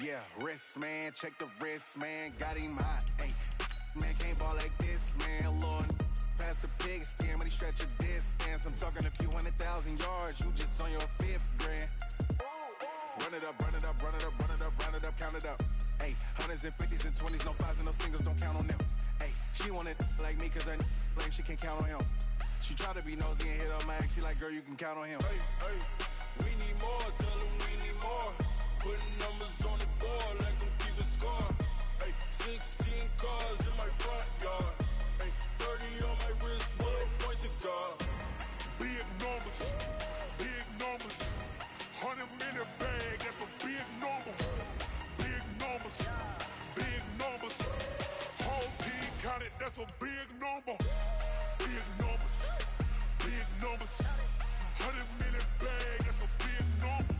Yeah, wrist, man, check the wrist, man, got him hot. Hey, man, can't ball like this, man, Lord. Past the big skin when he stretch a distance. I'm talking a few 100,000 yards, you just on your 5th grand. Run it up, run it up, run it up, run it up, run it up, count it up. Hey, hundreds and 50s and 20s, no 5s and no singles, don't count on them. Hey, she want it like me cause her lame, she can't count on him. She try to be nosy and hit up my ex, she like, girl, you can count on him. Hey, hey, we need more, tell them we need more. Putting numbers on the board, like them keep the score. Hey, 16 cars in my front yard. Hey, 30 on my wrist, one point to guard. Big numbers, big numbers. 100 minute bag, that's a big number. Big numbers, big numbers. Whole team counted, that's a big number. Big numbers, big numbers. 100 minute bag, that's a big number.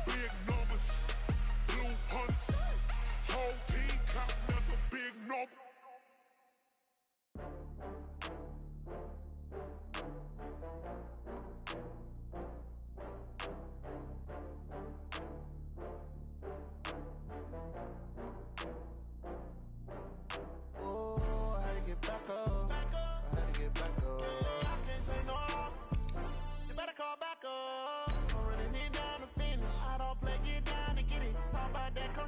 Big numbers, blue hunts. Whole team counting, that's a big number.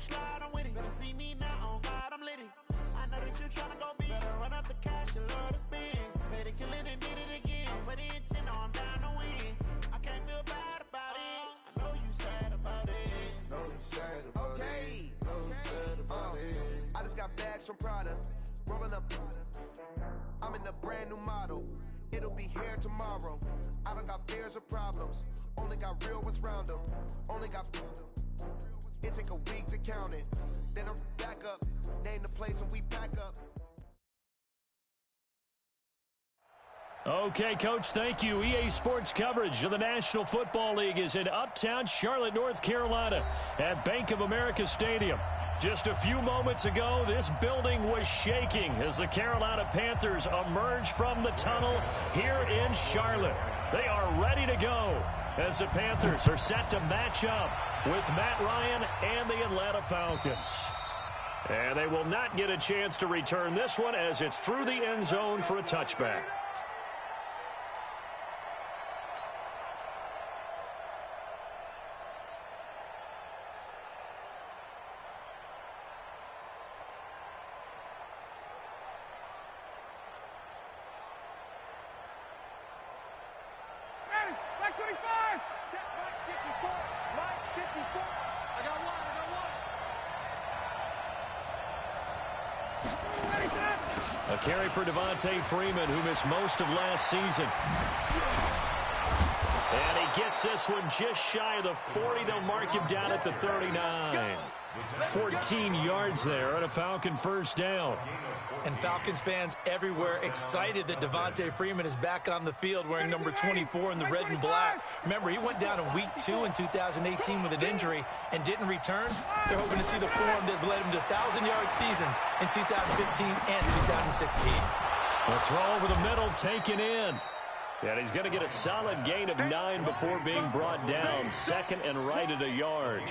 Slide, I'm with it. Better see me now, on God, I'm lit it. I know that you tryna go big. Better run up the cash, you love to spend. Better kill it and did it again. But the intent, no, I'm down to win. I can't feel bad about it. I know you sad about it. Know you sad about it. Know you sad about it. I just got bags from Prada. Rolling up. I'm in a brand new model. It'll be here tomorrow. I don't got fears or problems. Only got real ones round them. Only got. It take a week to count it. Then I'm back up. Name the place and we back up. Okay, Coach, thank you. EA Sports coverage of the National Football League is in uptown Charlotte, North Carolina at Bank of America Stadium. Just a few moments ago, this building was shaking as the Carolina Panthers emerged from the tunnel here in Charlotte. They are ready to go as the Panthers are set to match up with Matt Ryan and the Atlanta Falcons. And they will not get a chance to return this one as it's through the end zone for a touchback. A carry for Devontae Freeman, who missed most of last season. And he gets this one just shy of the 40. They'll mark him down at the 39. 14 yards there and a Falcon first down. And Falcons fans everywhere excited that Devontae Freeman is back on the field wearing number 24 in the red and black. Remember, he went down in week 2 in 2018 with an injury and didn't return. They're hoping to see the form that led him to 1,000-yard seasons in 2015 and 2016. A throw over the middle taken in. And he's going to get a solid gain of 9 before being brought down. Second and right at a yard.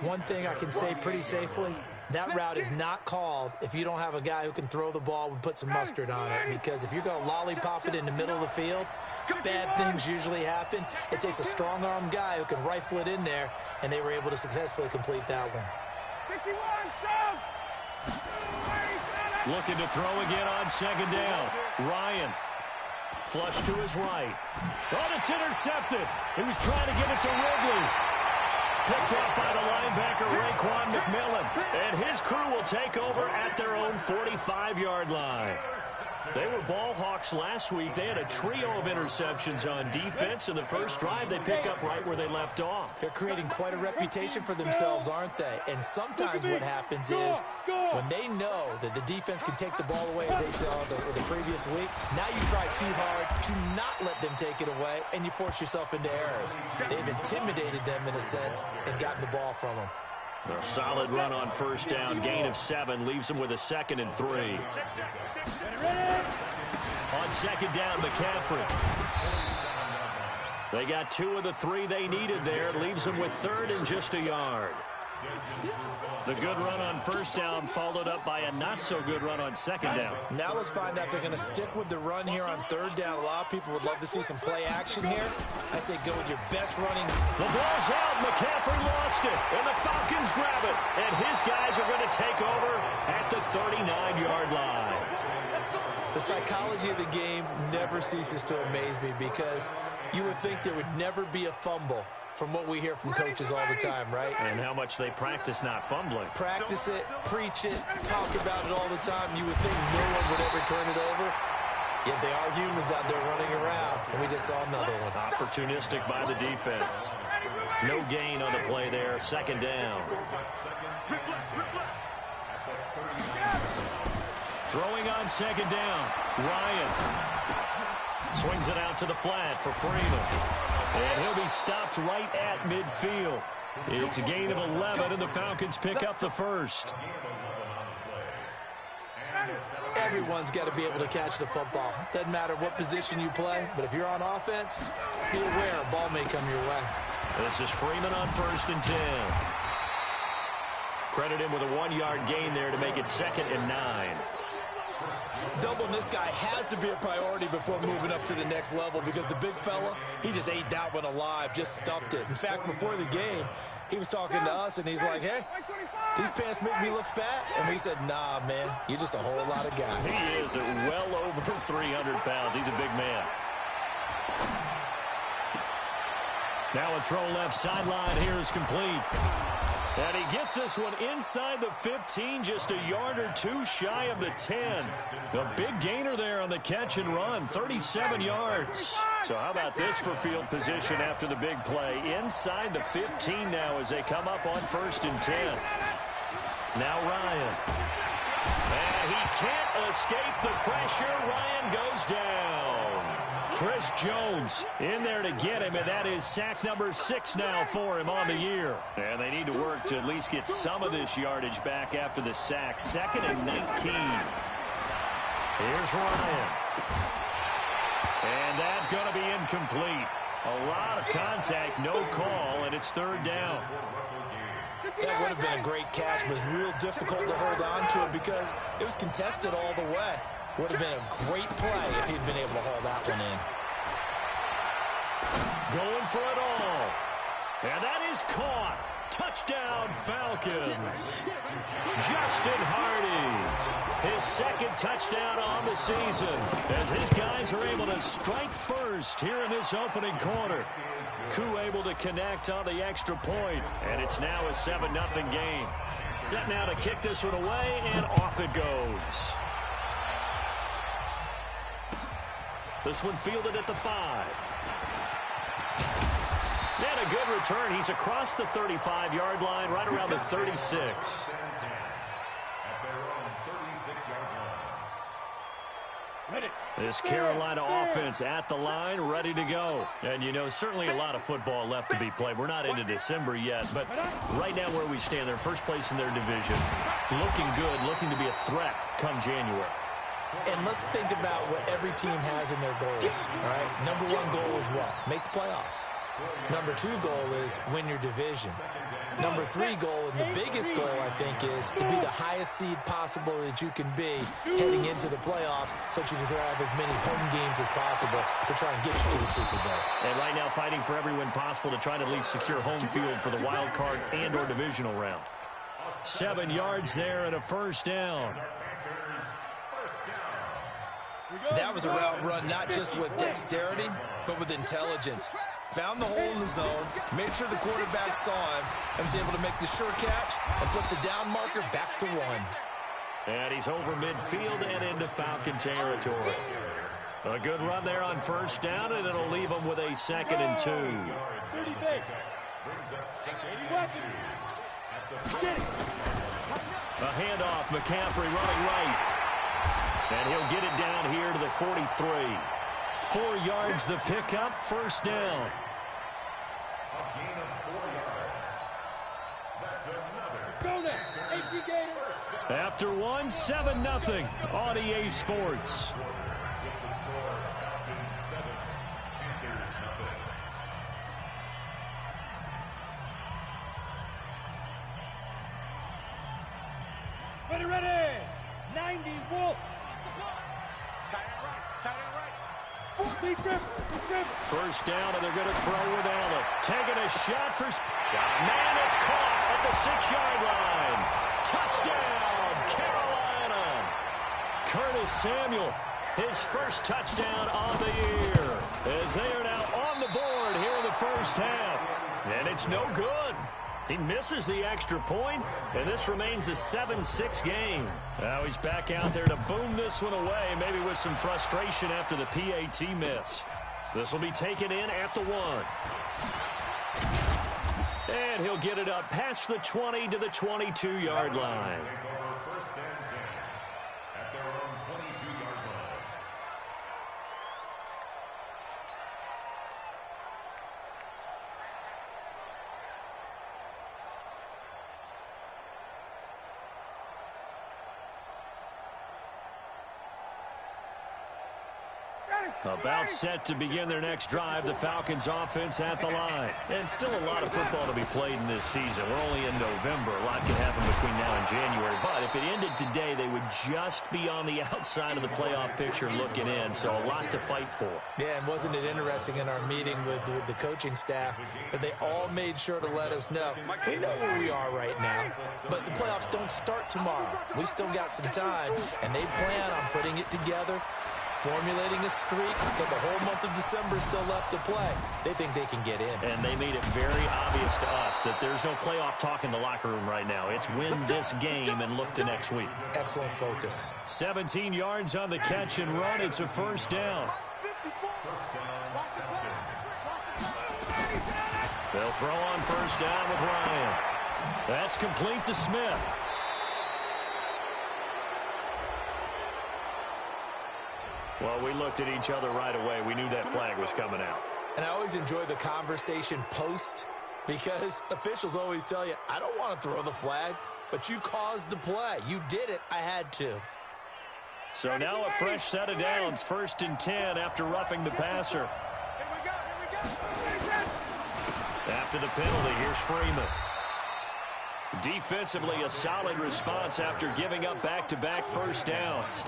One thing I can say pretty safely, that route is not called if you don't have a guy who can throw the ball and put some mustard on it. Because if you're going to lollipop it in the middle of the field, bad things usually happen. It takes a strong-arm guy who can rifle it in there, and they were able to successfully complete that one. Looking to throw again on second down. Ryan. Flush to his right. Oh, it's intercepted. He was trying to get it to Ridley. Picked off by the linebacker, Raekwon McMillan. And his crew will take over at their own 45-yard line. They were ball hawks last week. They had a trio of interceptions on defense. In the first drive, they pick up right where they left off. They're creating quite a reputation for themselves, aren't they? And sometimes what happens is when they know that the defense can take the ball away, as they saw the previous week, now you try too hard to not let them take it away, and you force yourself into errors. They've intimidated them in a sense and gotten the ball from them. A solid run on first down. Gain of 7 leaves them with a 2nd and 3. On second down, McCaffrey. They got 2 of the 3 they needed there. Leaves them with 3rd and just a yard. The good run on first down followed up by a not-so-good run on second down. Now let's find out if they're going to stick with the run here on 3rd down. A lot of people would love to see some play action here. I say go with your best running. The ball's out. McCaffrey lost it, and the Falcons grab it. And his guys are going to take over at the 39-yard line. The psychology of the game never ceases to amaze me because you would think there would never be a fumble from what we hear from coaches all the time, right? And how much they practice not fumbling. Practice it, preach it, talk about it all the time. You would think no one would ever turn it over. Yet they are humans out there running around, and we just saw another one. Opportunistic by the defense. No gain on the play there. Second down. Throwing on second down. Ryan swings it out to the flat for Freeman. And he'll be stopped right at midfield. It's a gain of 11, and the Falcons pick up the first. Everyone's got to be able to catch the football. Doesn't matter what position you play, but if you're on offense, be aware a ball may come your way. This is Freeman on 1st and 10. Credit him with a 1-yard gain there to make it 2nd and 9. Doubling this guy has to be a priority before moving up to the next level because the big fella, he just ate that one alive, just stuffed it. In fact, before the game, he was talking to us, and he's like, hey, these pants make me look fat. And we said, nah, man, you're just a whole lot of guy. He is at well over 300 pounds. He's a big man. Now a throw left sideline here is complete. And he gets this one inside the 15, just a yard or 2 shy of the 10. The big gainer there on the catch and run, 37 yards. So how about this for field position after the big play? Inside the 15 now as they come up on 1st and 10. Now Ryan. And he can't escape the pressure. Ryan goes down. Chris Jones in there to get him, and that is sack number 6 now for him on the year. And they need to work to at least get some of this yardage back after the sack. 2nd and 19. Here's Ryan. And that's going to be incomplete. A lot of contact, no call, and it's 3rd down. That would have been a great catch, but it's real difficult to hold on to it because it was contested all the way. Would have been a great play if he'd been able to haul that one in. Going for it all. And that is caught. Touchdown, Falcons. Justin Hardy. His 2nd touchdown on the season as his guys are able to strike first here in this opening quarter. Koo able to connect on the extra point, and it's now a 7-0 game. Set now to kick this one away, and off it goes. This one fielded at the 5. And a good return. He's across the 35-yard line, right around the 36. This Carolina offense at the line, ready to go. And, you know, certainly a lot of football left to be played. We're not into December yet, but right now where we stand, they're first place in their division. Looking good, looking to be a threat come January. And let's think about what every team has in their goals, all right? Number 1 goal is what? Make the playoffs. Number 2 goal is win your division. Number 3 goal, and the biggest goal, I think, is to be the highest seed possible that you can be heading into the playoffs so that you can have as many home games as possible to try and get you to the Super Bowl. And right now fighting for every win possible to try to at least secure home field for the wild card and or divisional round. 7 yards there and a 1st down. That was a route run not just with dexterity, but with intelligence. Found the hole in the zone, made sure the quarterback saw him, and was able to make the sure catch and put the down marker back to 1. And he's over midfield and into Falcon territory. A good run there on 1st down, and it'll leave him with a 2nd and 2. A handoff, McCaffrey running right. And he'll get it down here to the 43. 4 yards the pickup, 1st down. After 1, 7-0 on EA Sports. ready. 90 Wolf. First down, and they're going to throw with Allen. Taking a shot for... Man, it's caught at the 6-yard line. Touchdown, Carolina. Curtis Samuel, his first touchdown on the year, as they are now on the board here in the first half. And it's no good. He misses the extra point, and this remains a 7-6 game. Now he's back out there to boom this one away, maybe with some frustration after the PAT miss. This will be taken in at the 1. And he'll get it up past the 20 to the 22-yard line. About set to begin their next drive, the Falcons offense at the line. And still a lot of football to be played in this season. We're only in November. A lot can happen between now and January. But if it ended today, they would just be on the outside of the playoff picture looking in. So a lot to fight for. Yeah, and wasn't it interesting in our meeting with the coaching staff that they all made sure to let us know, we know where we are right now, but the playoffs don't start tomorrow. We still got some time, and they plan on putting it together, formulating a streak. Got the whole month of December still left to play. They think they can get in. And they made it very obvious to us that there's no playoff talk in the locker room right now. It's win this game and look to next week. Excellent focus. 17 yards on the catch and run. It's a first down. They'll throw on first down with Ryan. That's complete to Smith. Well, we looked at each other right away. We knew that flag was coming out. And I always enjoy the conversation post, because officials always tell you, I don't want to throw the flag, but you caused the play. You did it. I had to. So now a fresh set of downs, 1st and 10 after roughing the passer. After the penalty, here's Freeman. Defensively, a solid response after giving up back-to-back first downs.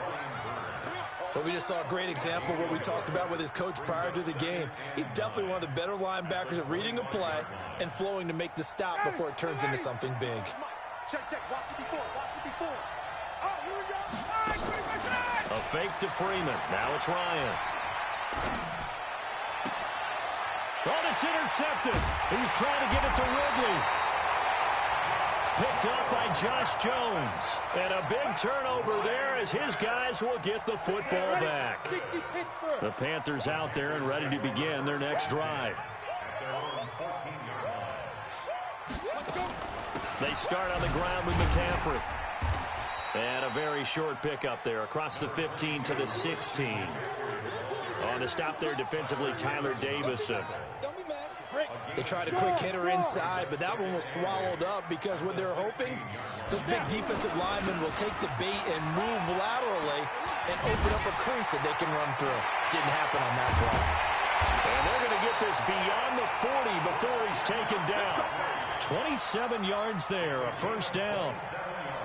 But we just saw a great example of what we talked about with his coach prior to the game. He's definitely one of the better linebackers at reading a play and flowing to make the stop before it turns into something big. A fake to Freeman. Now it's Ryan. Oh, it's intercepted. He's trying to get it to Ridley. Picked up by Josh Jones. And a big turnover there as his guys will get the football back. The Panthers out there and ready to begin their next drive. They start on the ground with McCaffrey. And a very short pickup there across the 15 to the 16. On the stop there defensively, Tyler Davison. They tried a quick hitter inside, but that one was swallowed up because what they're hoping, this big defensive lineman will take the bait and move laterally and open up a crease that they can run through. Didn't happen on that play. And they're going to get this beyond the 40 before he's taken down. 27 yards there, a first down.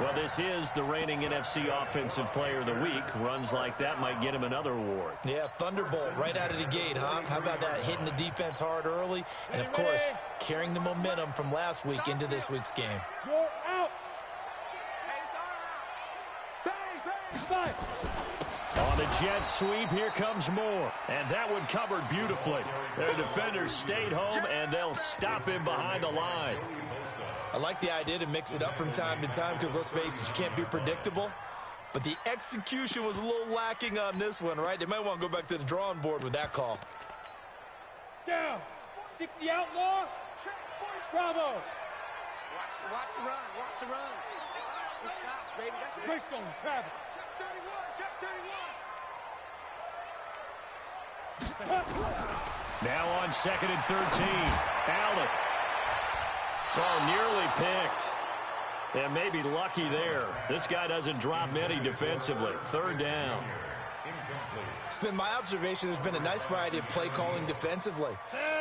Well, this is the reigning NFC Offensive Player of the Week. Runs like that might get him another award. Yeah, Thunderbolt right out of the gate, huh? How about that? Hitting the defense hard early, and, of course, carrying the momentum from last week into this week's game. You're out. On the jet sweep, here comes Moore. And that one covered beautifully. Their defenders stayed home, and they'll stop him behind the line. I like the idea to mix it up from time to time because, let's face it, you can't be predictable. But the execution was a little lacking on this one, right? They might want to go back to the drawing board with that call. Down. 60 outlaw. Bravo. Watch the run. Watch the run. Good shots, baby. That's good. Greystone, Travis. Check 31. Now on 2nd and 13. Allen. Oh, nearly picked. And maybe lucky there. This guy doesn't drop many defensively. 3rd down. It's been my observation there's been a nice variety of play calling defensively.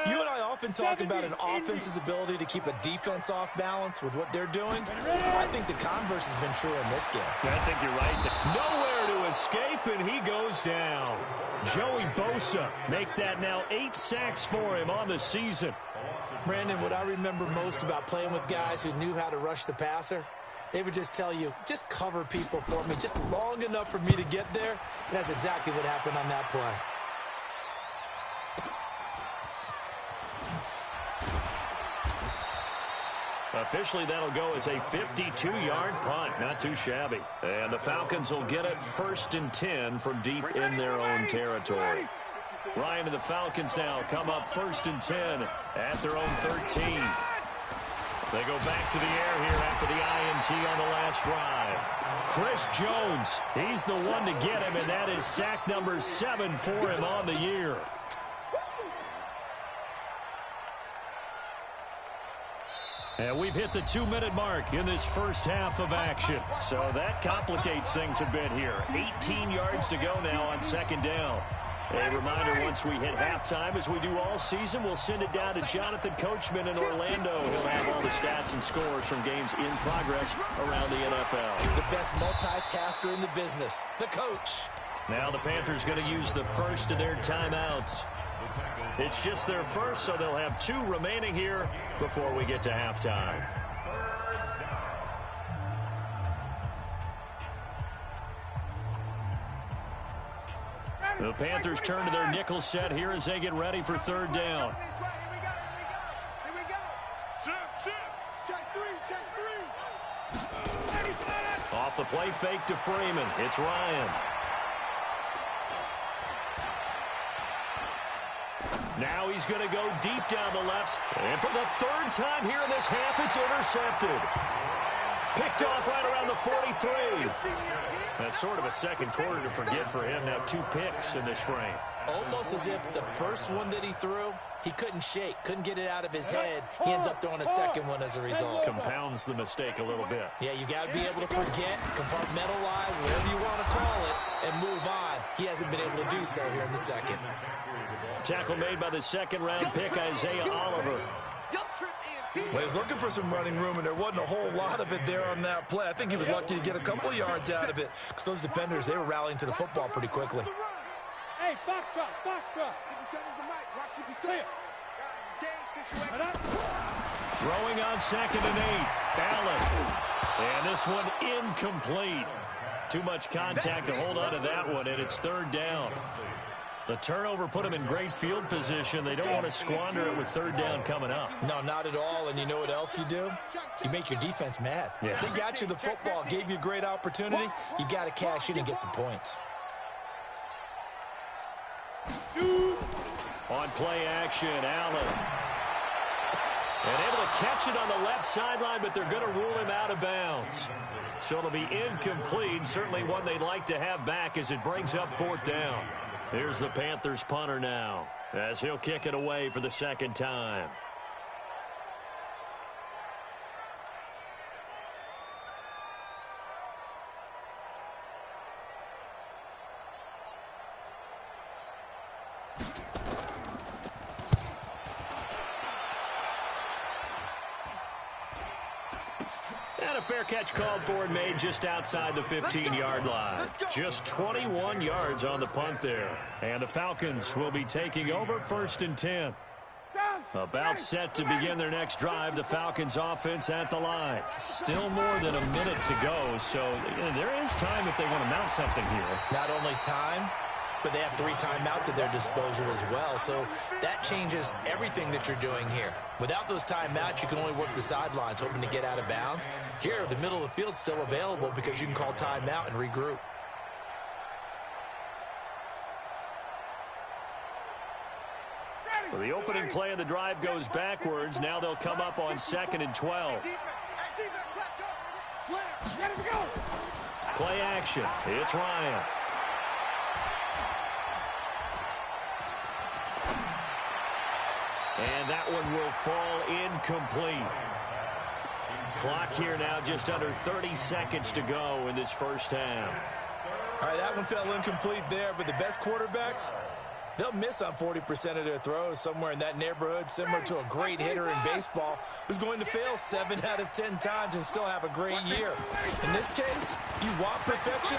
You and I often talk about an offense's ability to keep a defense off balance with what they're doing. I think the converse has been true in this game. I think you're right. Nowhere to escape, and he goes down. Joey Bosa make that now 8 sacks for him on the season. Brandon, what I remember most about playing with guys who knew how to rush the passer, they would just tell you, just cover people for me, just long enough for me to get there. And that's exactly what happened on that play. Officially, that'll go as a 52-yard punt. Not too shabby. And the Falcons will get it 1st and 10 from deep in their own territory. Ryan and the Falcons now come up 1st and 10 at their own 13. They go back to the air here after the INT on the last drive. Chris Jones, he's the one to get him, and that is sack number 7 for him on the year. And we've hit the 2-minute mark in this first half of action. So that complicates things a bit here. 18 yards to go now on 2nd down. A reminder, once we hit halftime, as we do all season, we'll send it down to Jonathan Coachman in Orlando. He'll have all the stats and scores from games in progress around the NFL. The best multitasker in the business, the coach. Now the Panthers going to use the first of their timeouts. It's just their first, so they'll have 2 remaining here before we get to halftime. The Panthers turn to their nickel set here as they get ready for 3rd down. Here we go. Check 3. Off the play fake to Freeman. It's Ryan. Now he's going to go deep down the left. And for the 3rd time here in this half, it's intercepted. Picked off right around the 43. That's sort of a second quarter to forget for him. Now 2 picks in this frame. Almost as if the first one that he threw, he couldn't shake, couldn't get it out of his head. He ends up throwing a second one as a result. Compounds the mistake a little bit. Yeah, you got to be able to forget, compartmentalize, whatever you want to call it, and move on. He hasn't been able to do so here in the second. Tackle made by the 2nd-round pick, Isaiah Oliver. Well, he was looking for some running room, and there wasn't a whole lot of it there on that play. I think he was lucky to get a couple yards out of it because those defenders, they were rallying to the football pretty quickly. Hey, Foxtrot. Throwing on 2nd and 8. Allen. And this one incomplete. Too much contact to hold on to that one, and it's 3rd down. The turnover put them in great field position. They don't want to squander it with 3rd down coming up. No, not at all. And you know what else you do? You make your defense mad. Yeah. They got you the football, gave you a great opportunity. You got to cash in and get some points. On play action, Allen. And able to catch it on the left sideline, but they're going to rule him out of bounds. So it'll be incomplete. Certainly one they'd like to have back as it brings up 4th down. Here's the Panthers punter now, as he'll kick it away for the 2nd time. And a fair catch called for and made just outside the 15-yard line. Just 21 yards on the punt there. And the Falcons will be taking over 1st and 10. About set to begin their next drive. The Falcons offense at the line. Still more than a minute to go, so there is time if they want to mount something here. Not only time, but they have 3 timeouts at their disposal as well. So that changes everything that you're doing here. Without those timeouts, you can only work the sidelines, hoping to get out of bounds. Here, the middle of the field's still available because you can call timeout and regroup. So the opening play of the drive goes backwards. Now they'll come up on 2nd and 12. Play action. It's Ryan. And that one will fall incomplete. Clock here now just under 30 seconds to go in this first half. All right, that one fell incomplete there, but the best quarterbacks, They'll miss on 40% of their throws, somewhere in that neighborhood, similar to a great hitter in baseball who's going to fail 7 out of 10 times and still have a great year. In this case, you want perfection,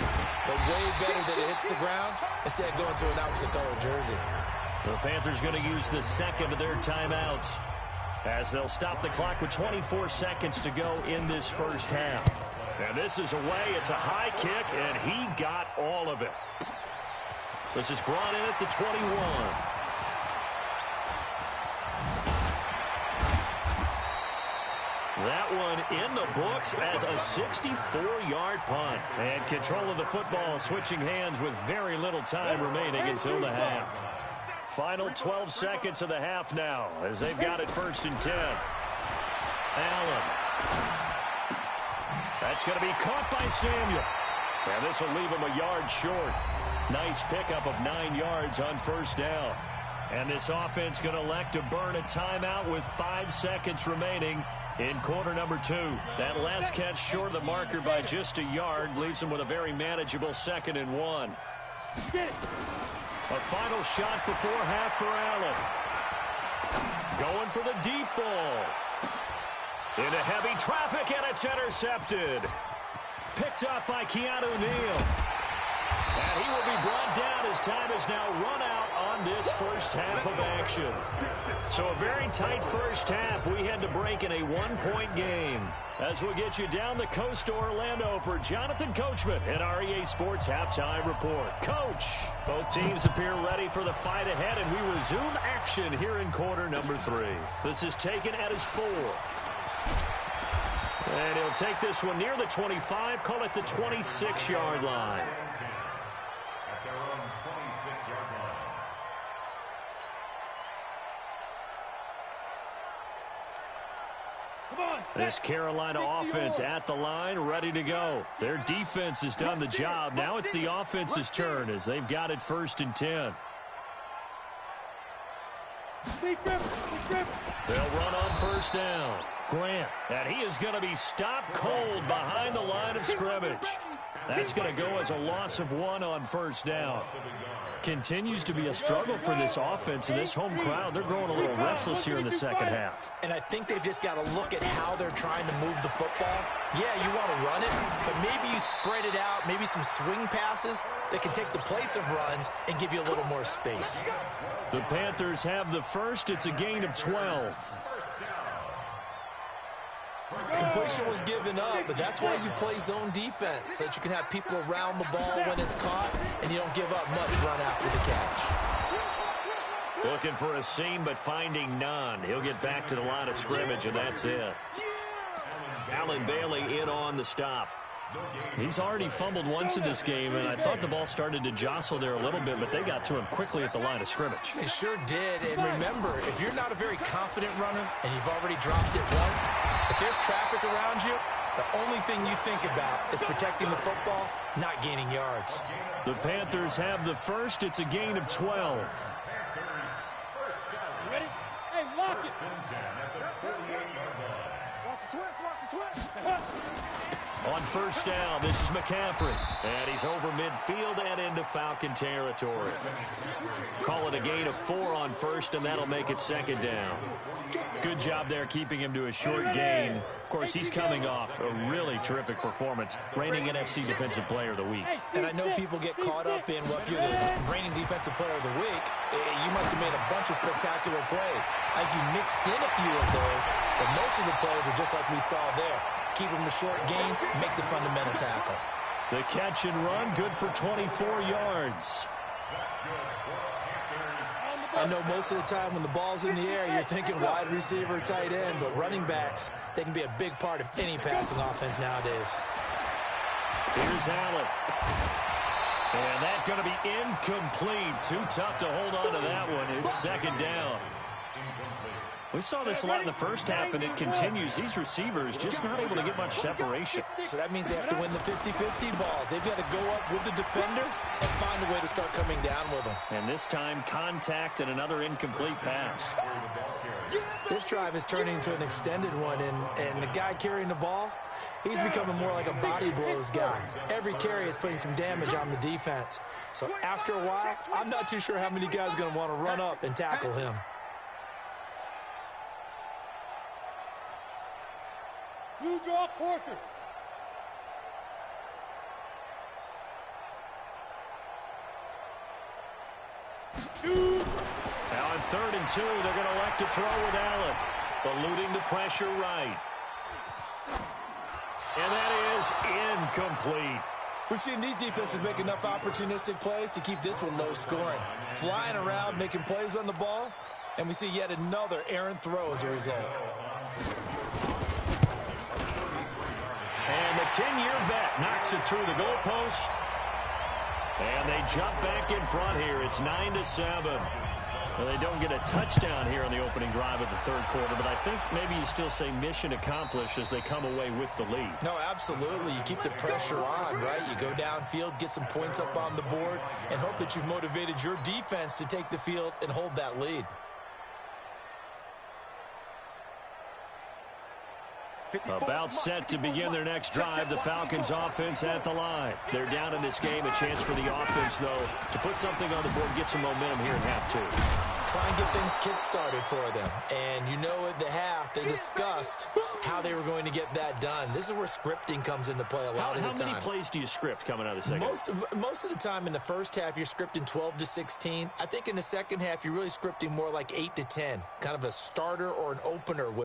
but way better that it hits the ground instead of going to an opposite color jersey. The Panthers going to use the second of their timeouts as they'll stop the clock with 24 seconds to go in this first half. And this is away. It's a high kick, and he got all of it. This is brought in at the 21. That one in the books as a 64-yard punt. And control of the football switching hands with very little time remaining until the half. Final 12 seconds of the half now as they've got it 1st and 10. Allen. That's going to be caught by Samuel. And this will leave him a yard short. Nice pickup of 9 yards on 1st down. And this offense going to elect to burn a timeout with 5 seconds remaining in quarter number 2. That last catch short of the marker by just a yard leaves him with a very manageable 2nd and 1. A final shot before half for Allen. Going for the deep ball. Into heavy traffic, and it's intercepted. Picked up by Keanu Neal. And he will be brought down as time is now run out on this first half of action. So a very tight first half. We head to break in a 1-point game. As we'll get you down the coast to Orlando for Jonathan Coachman in our EA Sports Halftime Report. Coach, both teams appear ready for the fight ahead, and we resume action here in quarter number 3. This is taken at his 4. And he'll take this one near the 25, call it the 26-yard line. This Carolina offense at the line, ready to go. Their defense has done the job. Now it's the offense's turn as they've got it 1st and 10. They'll run on 1st down. Grant, and he is going to be stopped cold behind the line of scrimmage. That's going to go as a loss of 1 on 1st down. Continues to be a struggle for this offense and this home crowd. They're growing a little restless here in the second half. And I think they've just got to look at how they're trying to move the football. Yeah, you want to run it, but maybe you spread it out, maybe some swing passes that can take the place of runs and give you a little more space. The Panthers have the first. It's a gain of 12. Completion was given up, but that's why you play zone defense, so that you can have people around the ball when it's caught, and you don't give up much run after the catch. Looking for a seam, but finding none. He'll get back to the line of scrimmage, and that's it. Allen Bailey in on the stop. He's already fumbled once in this game, and I thought the ball started to jostle there a little bit, but they got to him quickly at the line of scrimmage. They sure did, and remember, if you're not a very confident runner and you've already dropped it once, if there's traffic around you, the only thing you think about is protecting the football, not gaining yards. The Panthers have the first. It's a gain of 12. Ready? Hey, lock it. Watch the twist. On 1st down, this is McCaffrey. And he's over midfield and into Falcon territory. Call it a gain of 4 on 1st, and that'll make it 2nd down. Good job there keeping him to a short gain. Of course, he's coming off a really terrific performance, reigning NFC Defensive Player of the Week. And I know people get caught up in, well, if you're the reigning Defensive Player of the Week, you must have made a bunch of spectacular plays. I think you mixed in a few of those, but most of the plays are just like we saw there. Keep them to short gains, make the fundamental tackle. The catch and run, good for 24 yards. I know most of the time when the ball's in the air, you're thinking wide receiver, tight end, but running backs, they can be a big part of any passing offense nowadays. Here's Allen. And that's going to be incomplete. Too tough to hold on to that one. It's 2nd down. We saw this a lot in the first half, and it continues. These receivers just not able to get much separation. So that means they have to win the 50-50 balls. They've got to go up with the defender and find a way to start coming down with them. And this time, contact and another incomplete pass. This drive is turning into an extended one, and the guy carrying the ball, he's becoming more like a body blows guy. Every carry is putting some damage on the defense. So after a while, I'm not too sure how many guys are going to want to run up and tackle him. Blue draw quarters. Now on 3rd and 2, they're going to elect to throw with Allen. Eluding the pressure right. And that is incomplete. We've seen these defenses make enough opportunistic plays to keep this one low scoring. Flying around, making plays on the ball, and we see yet another errant throw as a result. And the 10-year vet knocks it through the goalpost. And they jump back in front here. It's 9-7. Well, they don't get a touchdown here on the opening drive of the 3rd quarter, but I think maybe you still say mission accomplished as they come away with the lead. No, absolutely. You keep the pressure on, right? You go downfield, get some points up on the board, and hope that you've motivated your defense to take the field and hold that lead. About set to begin their next drive, the Falcons offense at the line. They're down in this game. A chance for the offense, though, to put something on the board, get some momentum here in half 2. Try and get things kick-started for them. And you know at the half, they discussed how they were going to get that done. This is where scripting comes into play a lot of the time. How many plays do you script coming out of the second? Most of the time in the first half, you're scripting 12 to 16. I think in the second half, you're really scripting more like 8 to 10, kind of a starter or an opener with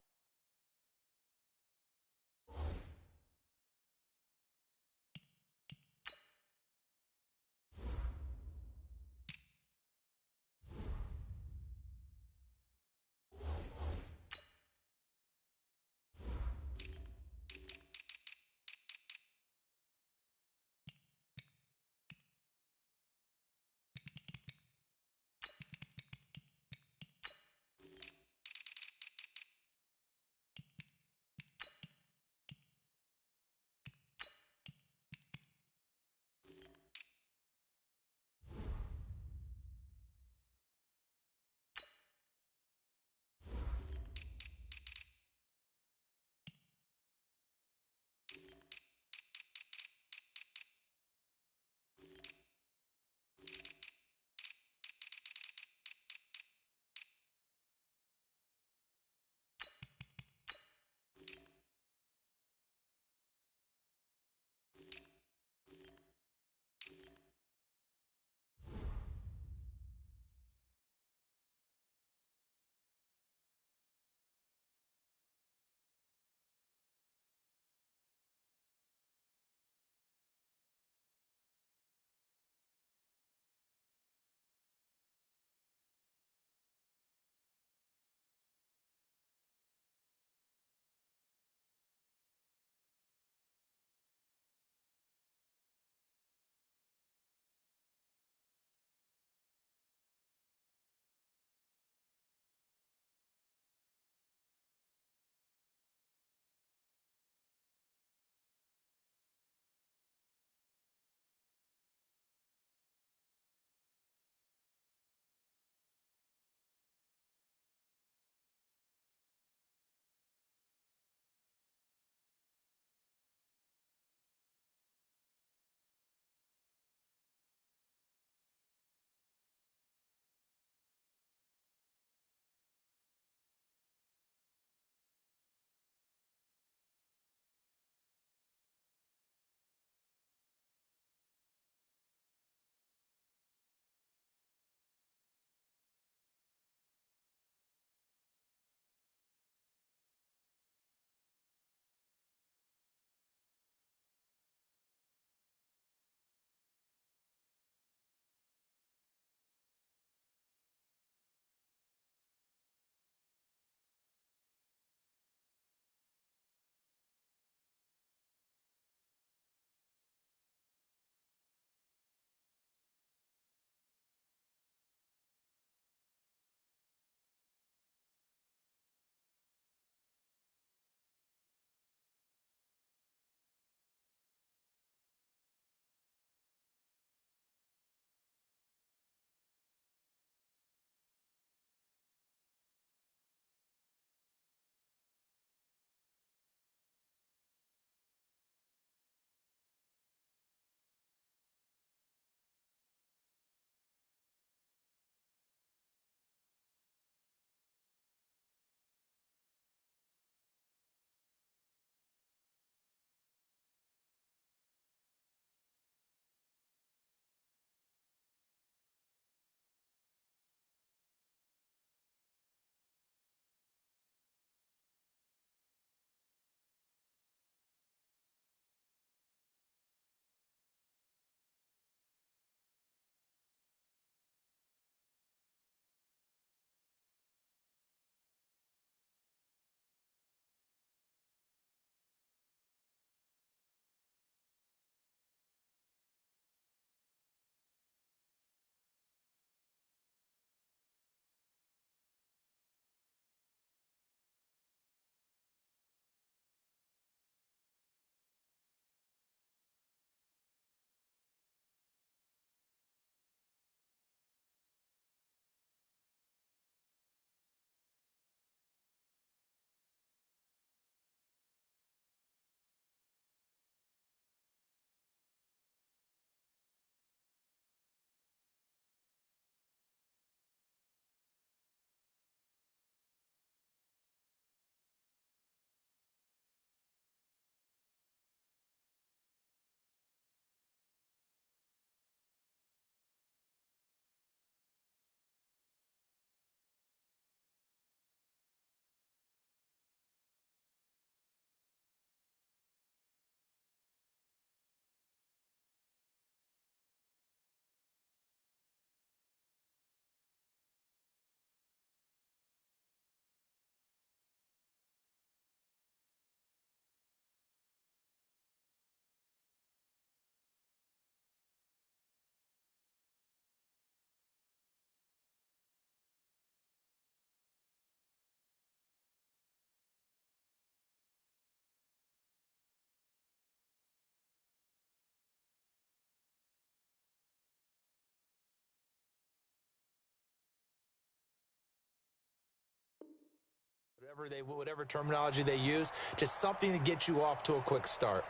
whatever terminology they use, just something to get you off to a quick start.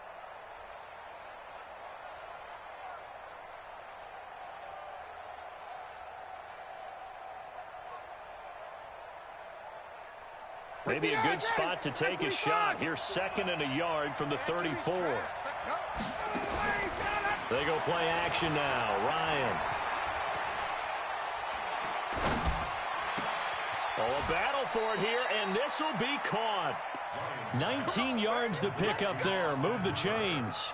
Maybe a good spot to take a shot. Here's 2nd and a yard from the 34. They go play action now. Ryan. Oh, a battle for it here, and this will be caught. 19 yards to pick up there. Move the chains.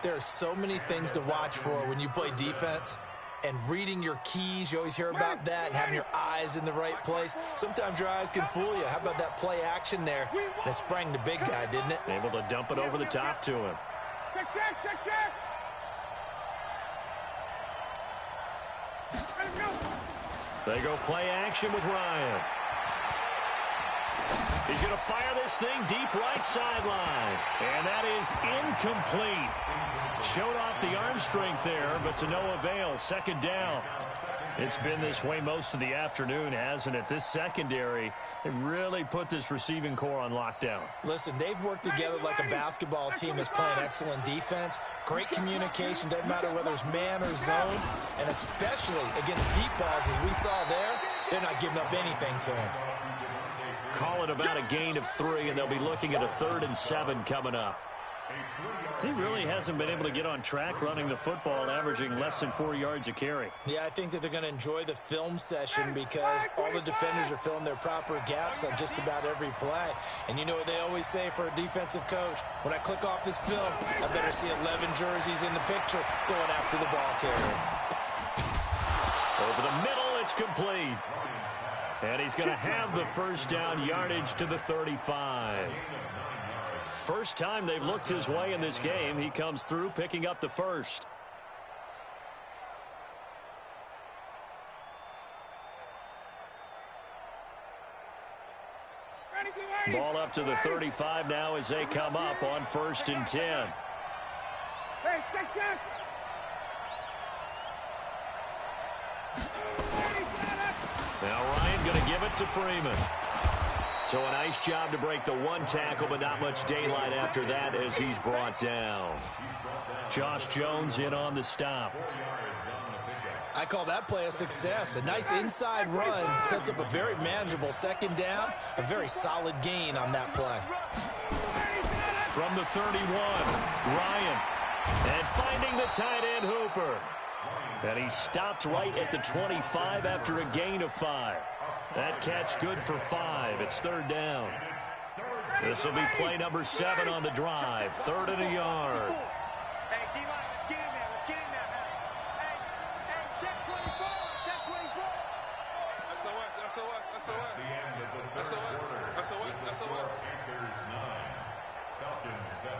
There are so many things to watch for when you play defense. And reading your keys, you always hear about that, and having your eyes in the right place. Sometimes your eyes can fool you. How about that play action there? And it sprang the big guy, didn't it? Able to dump it over the top to him. Check. They go play action with Ryan. He's going to fire this thing deep right sideline. And that is incomplete. Showed off the arm strength there, but to no avail. 2nd down. It's been this way most of the afternoon, hasn't it? This secondary, they really put this receiving core on lockdown. Listen, they've worked together like a basketball team that's playing excellent defense. Great communication, doesn't matter whether it's man or zone. And especially against deep balls, as we saw there, they're not giving up anything to him. Call it about a gain of 3, and they'll be looking at a 3rd and 7 coming up. He really hasn't been able to get on track running the football, averaging less than 4 yards a carry. Yeah, I think that they're going to enjoy the film session because all the defenders are filling their proper gaps on just about every play. And you know what they always say for a defensive coach? When I click off this film, I better see 11 jerseys in the picture going after the ball carrier. Over the middle, it's complete. And he's going to have the 1st down, yardage to the 35. First time they've looked his way in this game. He comes through picking up the 1st. Ball up to the 35 now as they come up on 1st and 10. Hey, check. Now Ryan going to give it to Freeman. So a nice job to break the 1 tackle, but not much daylight after that as he's brought down. Josh Jones in on the stop. I call that play a success. A nice inside run sets up a very manageable 2nd down. A very solid gain on that play. From the 31, Ryan. And finding the tight end, Hooper. And he stopped right at the 25 after a gain of 5. That catch good for 5. It's 3rd down. This will be play number 7 on the drive. 3rd and a yard. Hey, D-line, let's get in there. Let's get in there, man. Hey, check 24. Check 24. SOS. That's the end of the third quarter. Panthers 9, Falcons 7.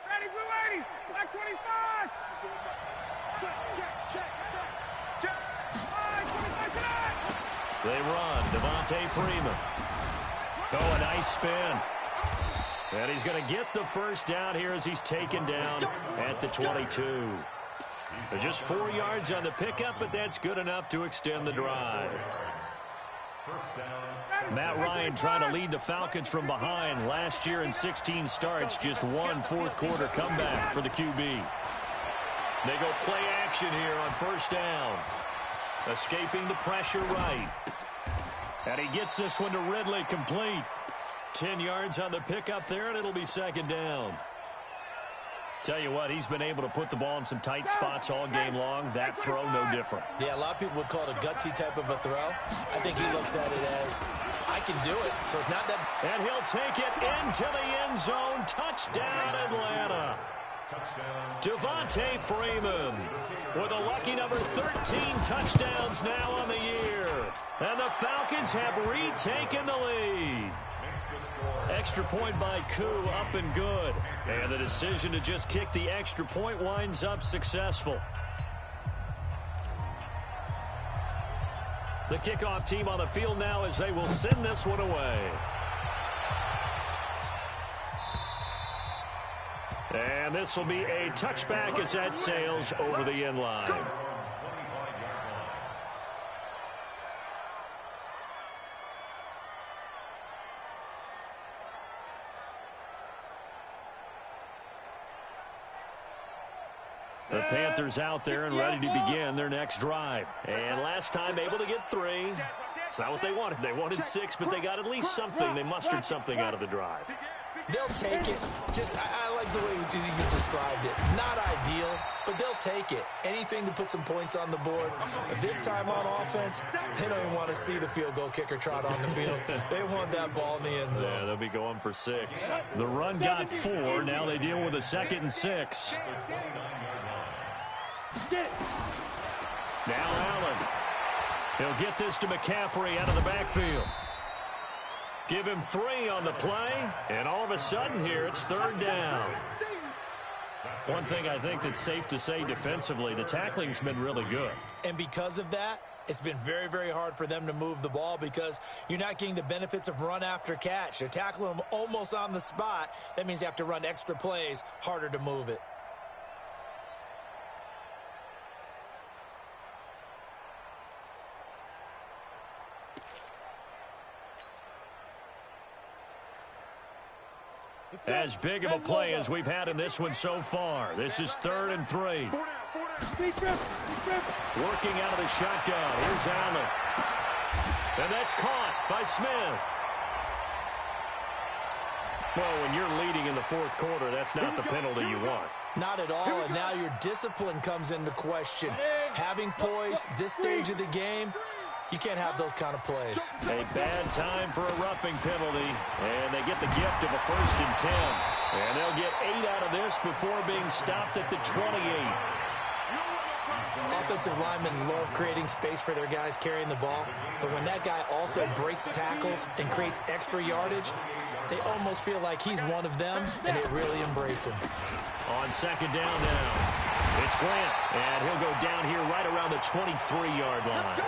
Ready, blue 80. Black 25. Check. They run. Devontae Freeman. Oh, a nice spin. And he's going to get the 1st down here as he's taken down at the 22. Just 4 yards on the pickup, but that's good enough to extend the drive. Matt Ryan trying to lead the Falcons from behind. Last year in 16 starts, just 1 4th-quarter comeback for the QB. They go play action here on 1st down. Escaping the pressure right. And he gets this one to Ridley, complete. 10 yards on the pickup there, and it'll be 2nd down. Tell you what, he's been able to put the ball in some tight spots all game long. That throw, no different. Yeah, a lot of people would call it a gutsy type of a throw. I think he looks at it as, I can do it. So it's not that. And he'll take it into the end zone. Touchdown, Atlanta. Devontae Freeman with a lucky number 13 touchdowns now on the year. And the Falcons have retaken the lead. Extra point by Koo, up and good. And the decision to just kick the extra point winds up successful. The kickoff team on the field now as they will send this one away. And this will be a touchback as that sails over the end line. The Panthers out there and ready to begin their next drive. And last time able to get 3. It's not what they wanted. They wanted 6, but they got at least something. They mustered something out of the drive. They'll take it. I like the way you described it. Not ideal, but they'll take it. Anything to put some points on the board. But this time on offense, they don't even want to see the field goal kicker trot on the field. They want that ball in the end zone. Yeah, they'll be going for 6. The run got 4. Now they deal with a 2nd and 6. Now Allen. He'll get this to McCaffrey out of the backfield. Give him 3 on the play, and all of a sudden here it's 3rd down. One thing I think that's safe to say defensively, the tackling's been really good. And because of that, it's been very, very hard for them to move the ball because you're not getting the benefits of run after catch. They're tackling them almost on the spot. That means you have to run extra plays, harder to move it. As big of a play as we've had in this one so far. This is 3rd and 3. Working out of the shotgun. Here's Allen. And that's caught by Smith. Well, when you're leading in the 4th quarter, that's not the penalty you want. Not at all, and now your discipline comes into question. Having poise this stage of the game, you can't have those kind of plays. A bad time for a roughing penalty, and they get the gift of a 1st and 10. And they'll get 8 out of this before being stopped at the 28. Offensive linemen love creating space for their guys carrying the ball, but when that guy also breaks tackles and creates extra yardage, they almost feel like he's one of them, and they really embrace him. On 2nd down now, it's Grant, and he'll go down here right around the 23-yard line.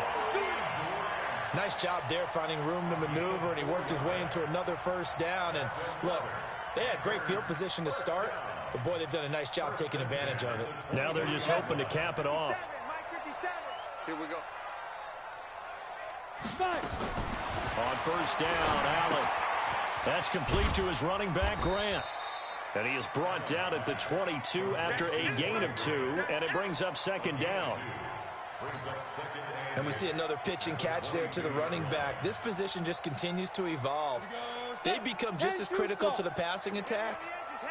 Nice job there finding room to maneuver, and he worked his way into another 1st down. And look, they had great field position to start, but boy, they've done a nice job taking advantage of it. Now they're just hoping to cap it off. Here we go. On 1st down, Allen. That's complete to his running back, Grant. And he is brought down at the 22 after a gain of 2, and it brings up 2nd down. And we see another pitch and catch there to the running back. This position just continues to evolve. They become just as critical to the passing attack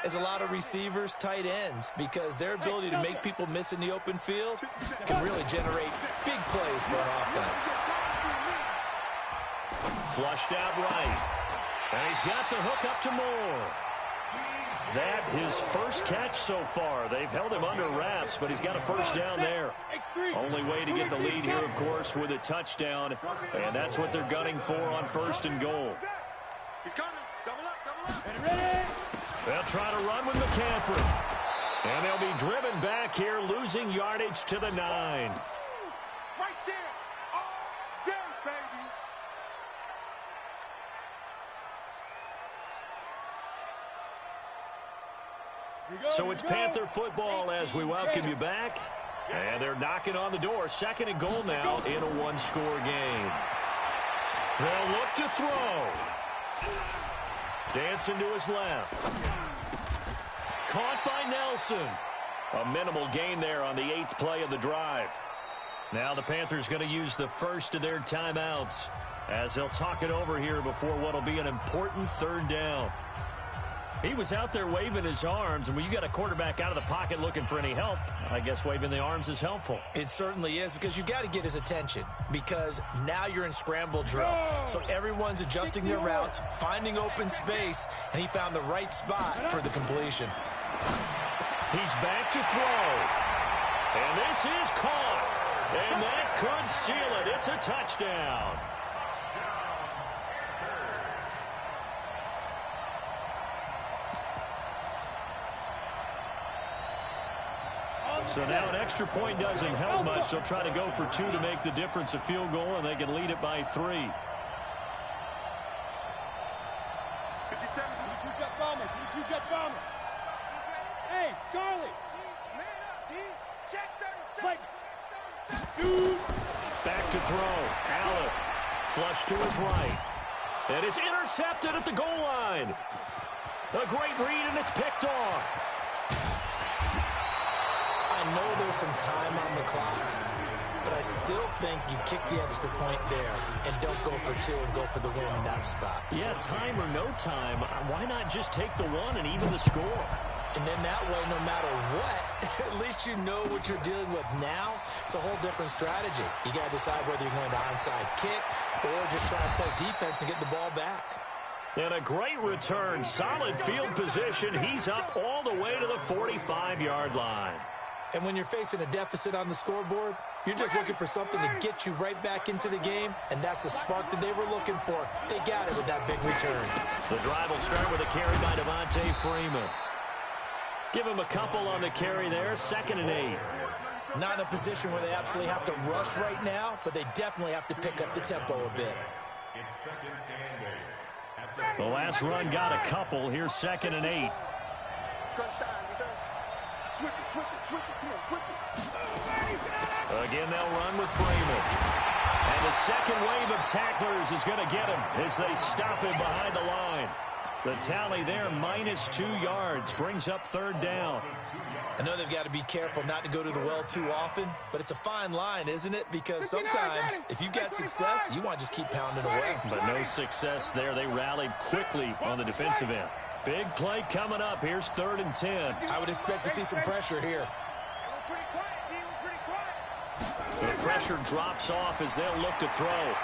as a lot of receivers, tight ends, because their ability to make people miss in the open field can really generate big plays for an offense. Flushed out right. And he's got the hook up to Moore. That his 1st catch so far. They've held him under wraps, but he's got a 1st down there. Only way to get the lead here, of course, with a touchdown, and that's what they're gunning for on 1st and goal. They'll try to run with McCaffrey, and they'll be driven back here, losing yardage to the 9. Right there. All day, baby. So it's Panther football as we welcome you back. And they're knocking on the door. 2nd and goal now in a 1-score game. They'll look to throw. Dancing to his left. Caught by Nelson. A minimal gain there on the 8th play of the drive. Now the Panthers going to use the first of their timeouts as they'll talk it over here before what will be an important 3rd down. He was out there waving his arms, and when you got a quarterback out of the pocket looking for any help, I guess waving the arms is helpful. It certainly is, because you got to get his attention, because now you're in scramble drill. So everyone's adjusting their routes, finding open space, and he found the right spot for the completion. He's back to throw. And this is caught. And that could seal it. It's a touchdown. So now an extra point doesn't help much. They'll try to go for 2 to make the difference a field goal, and they can lead it by 3. 57. Hey, Charlie. Man up, D. Check 37. Back to throw. Allen. Flush to his right. And it's intercepted at the goal line. A great read, and it's picked off. I know there's some time on the clock, but I still think you kick the extra point there and don't go for two and go for the win in that spot. Yeah, time or no time, why not just take the one and even the score? And then that way, no matter what, at least you know what you're dealing with now. It's a whole different strategy. You got to decide whether you're going to onside kick or just try and play defense and get the ball back. And a great return, solid field position. He's up all the way to the 45-yard line. And when you're facing a deficit on the scoreboard, you're just looking for something to get you right back into the game, and that's the spark that they were looking for. They got it with that big return. The drive will start with a carry by Devontae Freeman. Give him a couple on the carry there, 2nd and 8. Not in a position where they absolutely have to rush right now, but they definitely have to pick up the tempo a bit. The last run got a couple. Here's 2nd and 8. Crunch time, defense. Switch it. Come on, switch it. Again, they'll run with Freeman. And the second wave of tacklers is going to get him as they stop him behind the line. The tally there, -2 yards, brings up 3rd down. I know they've got to be careful not to go to the well too often, but it's a fine line, isn't it? Because sometimes if you get success, you want to just keep pounding away. But no success there. They rallied quickly on the defensive end. Big play coming up. Here's 3rd and 10. I would expect to see some pressure here. The pressure drops off as they'll look to throw.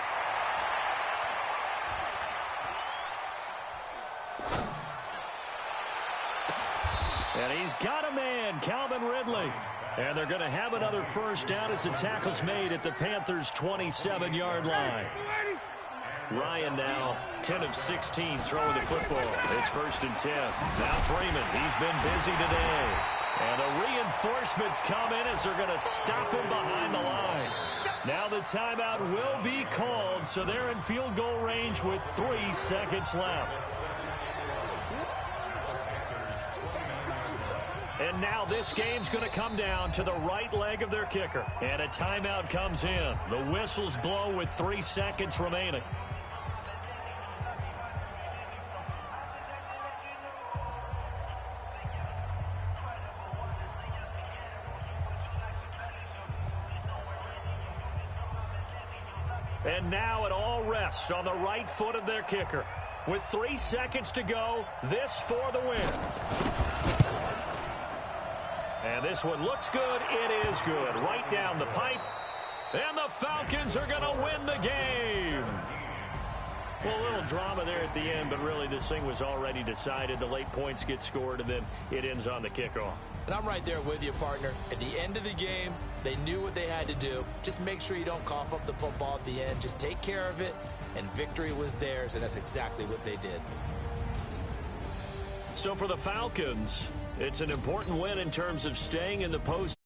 And he's got a man, Calvin Ridley. And they're going to have another first down as the tackle's made at the Panthers' 27-yard line. Ryan now 10 of 16 throwing the football. It's 1st and 10. Now Freeman, he's been busy today. And the reinforcements come in as they're going to stop him behind the line. Now the timeout will be called, so they're in field goal range with 3 seconds left. And now this game's going to come down to the right leg of their kicker. And a timeout comes in. The whistles blow with 3 seconds remaining. And now it all rests on the right foot of their kicker. With 3 seconds to go, this for the win. And this one looks good. It is good. Right down the pipe. And the Falcons are going to win the game. Well, a little drama there at the end, but really this thing was already decided. The late points get scored, and then it ends on the kickoff. And I'm right there with you, partner. At the end of the game, they knew what they had to do. Just make sure you don't cough up the football at the end. Just take care of it, and victory was theirs, and that's exactly what they did. So for the Falcons, it's an important win in terms of staying in the post.